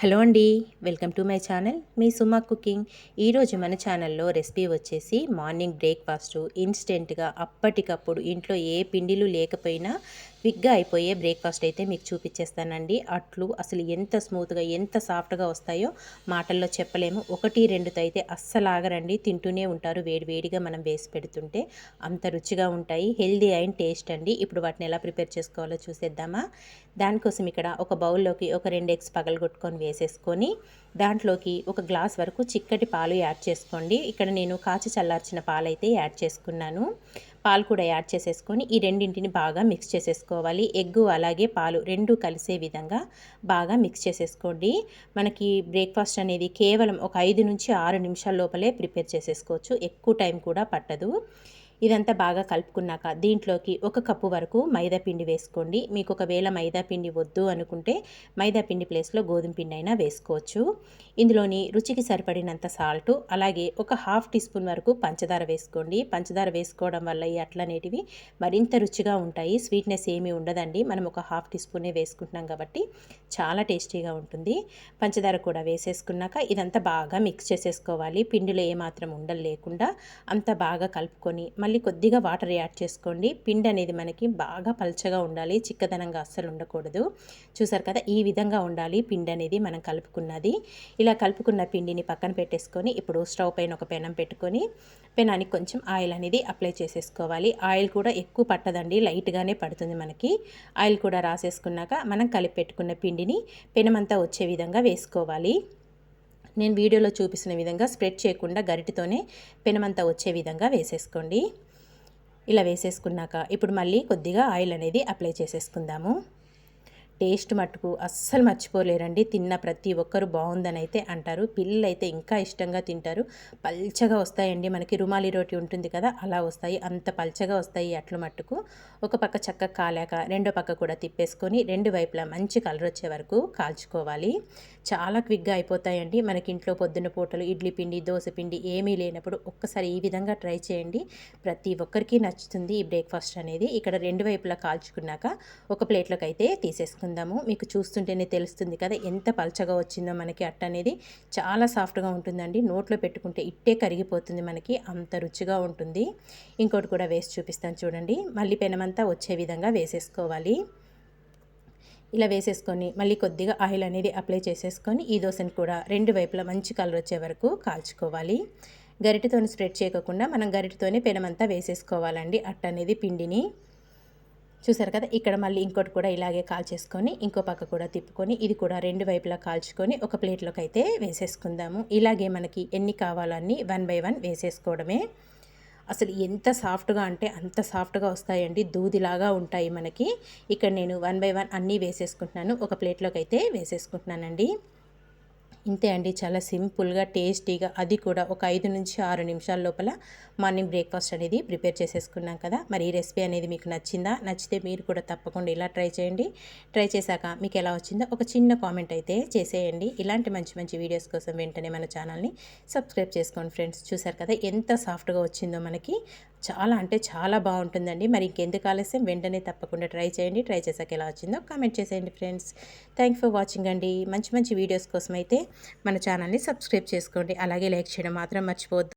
Hello అండి, welcome to my channel me Suma cooking. ఈరోజు మన ఛానల్లో రెసిపీ వచ్చేసి మార్నింగ్ బ్రేక్ఫాస్ట్ ఇన్స్టెంట్గా అప్పటికప్పుడు ఇంట్లో ఏ పిండిలు లేకపోయినా క్విక్గా అయిపోయే బ్రేక్ఫాస్ట్ అయితే మీకు చూపించేస్తానండి. అట్లు అసలు ఎంత స్మూత్గా ఎంత సాఫ్ట్గా వస్తాయో మాటల్లో చెప్పలేము. ఒకటి రెండుతో అయితే అస్సలు ఆగరండి, తింటూనే ఉంటారు. వేడివేడిగా మనం వేసి పెడుతుంటే అంత రుచిగా ఉంటాయి. హెల్దీ అండ్ టేస్ట్ అండి. ఇప్పుడు వాటిని ఎలా ప్రిపేర్ చేసుకోవాలో చూసేద్దామా. దానికోసం ఇక్కడ ఒక బౌల్లోకి ఒక 2 ఎగ్స్ పగలగొట్టుకొని వేసేసుకొని దాంట్లోకి ఒక గ్లాస్ వరకు చిక్కటి పాలు యాడ్ చేసుకోండి. ఇక్కడ నేను కాచి చల్లార్చిన పాలైతే యాడ్ చేసుకున్నాను. పాలు కూడా యాడ్ చేసేసుకొని ఈ రెండింటిని బాగా మిక్స్ చేసేసుకోవాలి. ఎగ్గు అలాగే పాలు రెండు కలిసే విధంగా బాగా మిక్స్ చేసేసుకోండి. మనకి బ్రేక్ఫాస్ట్ అనేది కేవలం ఒక 5 నుంచి 6 నిమిషాల లోపలే ప్రిపేర్ చేసేసుకోవచ్చు. ఎక్కువ టైం కూడా పట్టదు. ఇదంతా బాగా కలుపుకున్నాక దీంట్లోకి 1 కప్పు వరకు మైదా పిండి వేసుకోండి. మీకు ఒకవేళ మైదా పిండి వద్దు అనుకుంటే మైదా పిండి ప్లేస్లో గోధుమ పిండి అయినా వేసుకోవచ్చు. ఇందులోని రుచికి సరిపడినంత సాల్టు అలాగే ఒక హాఫ్ టీ స్పూన్ వరకు పంచదార వేసుకోండి. పంచదార వేసుకోవడం వల్ల ఈ అట్లనేటివి మరింత రుచిగా ఉంటాయి. స్వీట్నెస్ ఏమీ ఉండదండి. మనం ఒక హాఫ్ టీ స్పూనే వేసుకుంటున్నాం కాబట్టి చాలా టేస్టీగా ఉంటుంది. పంచదార కూడా వేసేసుకున్నాక ఇదంతా బాగా మిక్స్ చేసేసుకోవాలి. పిండిలో ఏమాత్రం ఉండలు లేకుండా అంతా బాగా కలుపుకొని మళ్ళీ కొద్దిగా వాటర్ యాడ్ చేసుకోండి. పిండి అనేది మనకి బాగా పల్చగా ఉండాలి, చిక్కదనంగా అస్సలు ఉండకూడదు. చూసారు కదా, ఈ విధంగా ఉండాలి పిండి అనేది మనం కలుపుకున్నది. ఇలా కలుపుకున్న పిండిని పక్కన పెట్టేసుకొని ఇప్పుడు స్టవ్ పైన ఒక పెనం పెట్టుకొని పెనానికి కొంచెం ఆయిల్ అనేది అప్లై చేసేసుకోవాలి. ఆయిల్ కూడా ఎక్కువ పట్టదండి, లైట్గానే పడుతుంది మనకి. ఆయిల్ కూడా రాసేసుకున్నాక మనం కలిపి పెట్టుకున్న పిండిని పెనమంతా వచ్చే విధంగా వేసుకోవాలి. నేను వీడియోలో చూపిస్తున్న విధంగా స్ప్రెడ్ చేయకుండా గరిటెతోనే పెనమంతా వచ్చే విధంగా వేసేసుకోండి. ఇలా వేసేసుకున్నాక ఇప్పుడు మళ్ళీ కొద్దిగా ఆయిల్ అనేది అప్లై చేసేసుకుందాము. టేస్ట్ మట్టుకు అస్సలు మర్చిపోలేరండి. తిన్న ప్రతి ఒక్కరు బాగుందని అయితే అంటారు. పిల్లలు అయితే ఇంకా ఇష్టంగా తింటారు. పల్చగా వస్తాయండి, మనకి రుమాలి రోటి ఉంటుంది కదా అలా వస్తాయి. అంత పల్చగా వస్తాయి అట్లు మట్టుకు. ఒక పక్క చక్కగా కాలాక రెండో పక్క కూడా తిప్పేసుకొని రెండు వైపులా మంచి కలర్ వచ్చే వరకు కాల్చుకోవాలి. చాలా క్విక్గా అయిపోతాయండి. మనకి ఇంట్లో పొద్దున్న పూటలు ఇడ్లీ పిండి దోశ పిండి ఏమీ లేనప్పుడు ఒక్కసారి ఈ విధంగా ట్రై చేయండి. ప్రతి ఒక్కరికి నచ్చుతుంది ఈ బ్రేక్ఫాస్ట్ అనేది. ఇక్కడ రెండు వైపులా కాల్చుకున్నాక ఒక ప్లేట్లోకి అయితే తీసేసుకుందాము. మీకు చూస్తుంటేనే తెలుస్తుంది కదా ఎంత పల్చగా వచ్చిందో మనకి అట్ట అనేది. చాలా సాఫ్ట్గా ఉంటుందండి. నోట్లో పెట్టుకుంటే ఇట్టే కరిగిపోతుంది మనకి, అంత రుచిగా ఉంటుంది. ఇంకోటి కూడా వేసి చూపిస్తాను చూడండి. మళ్ళీ పెనమంతా వచ్చే విధంగా వేసేసుకోవాలి. ఇలా వేసేసుకొని మళ్ళీ కొద్దిగా ఆయిల్ అనేది అప్లై చేసేసుకొని ఈ దోశను కూడా రెండు వైపులా మంచి కలర్ వచ్చే వరకు కాల్చుకోవాలి. గరిటెతోని స్ప్రెడ్ చేయకుండా మనం గరిటెతోనే పెనమంతా వేసేసుకోవాలండి అట్ట అనేది పిండిని. చూసారు కదా, ఇక్కడ మళ్ళీ ఇంకోటి కూడా ఇలాగే కాల్చేసుకొని ఇంకో పక్క కూడా తిప్పుకొని ఇది కూడా రెండు వైపులా కాల్చుకొని ఒక ప్లేట్లోకి అయితే వేసేసుకుందాము. ఇలాగే మనకి ఎన్ని కావాలో అన్ని 1 బై 1 వేసేసుకోవడమే. అసలు ఎంత సాఫ్ట్గా అంటే అంత సాఫ్ట్గా వస్తాయండి, దూదిలాగా ఉంటాయి మనకి. ఇక్కడ నేను 1 బై 1 అన్నీ వేసేసుకుంటున్నాను. ఒక ప్లేట్లోకి అయితే వేసేసుకుంటున్నానండి. ఇంతే అండి, చాలా సింపుల్గా టేస్టీగా, అది కూడా ఒక 5 నుంచి 6 నిమిషాల లోపల మార్నింగ్ బ్రేక్ఫాస్ట్ అనేది ప్రిపేర్ చేసేసుకున్నాం కదా. మరి ఈ రెసిపీ అనేది మీకు నచ్చిందా? నచ్చితే మీరు కూడా తప్పకుండా ఇలా ట్రై చేయండి. ట్రై చేశాక మీకు ఎలా వచ్చిందో ఒక చిన్న కామెంట్ అయితే చేసేయండి. ఇలాంటి మంచి మంచి వీడియోస్ కోసం వెంటనే మన ఛానల్ని సబ్స్క్రైబ్ చేసుకోండి ఫ్రెండ్స్. చూసారు కదా ఎంత సాఫ్ట్గా వచ్చిందో మనకి. చాలా అంటే చాలా బాగుంటుందండి. మరి ఇంకెందుకు ఆలస్యం, వెంటనే తప్పకుండా ట్రై చేయండి. ట్రై చేశాక ఎలా వచ్చిందో కామెంట్ చేసేయండి ఫ్రెండ్స్. థ్యాంక్ ఫర్ వాచింగ్ అండి. మంచి మంచి వీడియోస్ కోసం అయితే మన ఛానల్ని సబ్స్క్రైబ్ చేసుకోండి. అలాగే లైక్ చేయడం మాత్రం మర్చిపోవద్దు.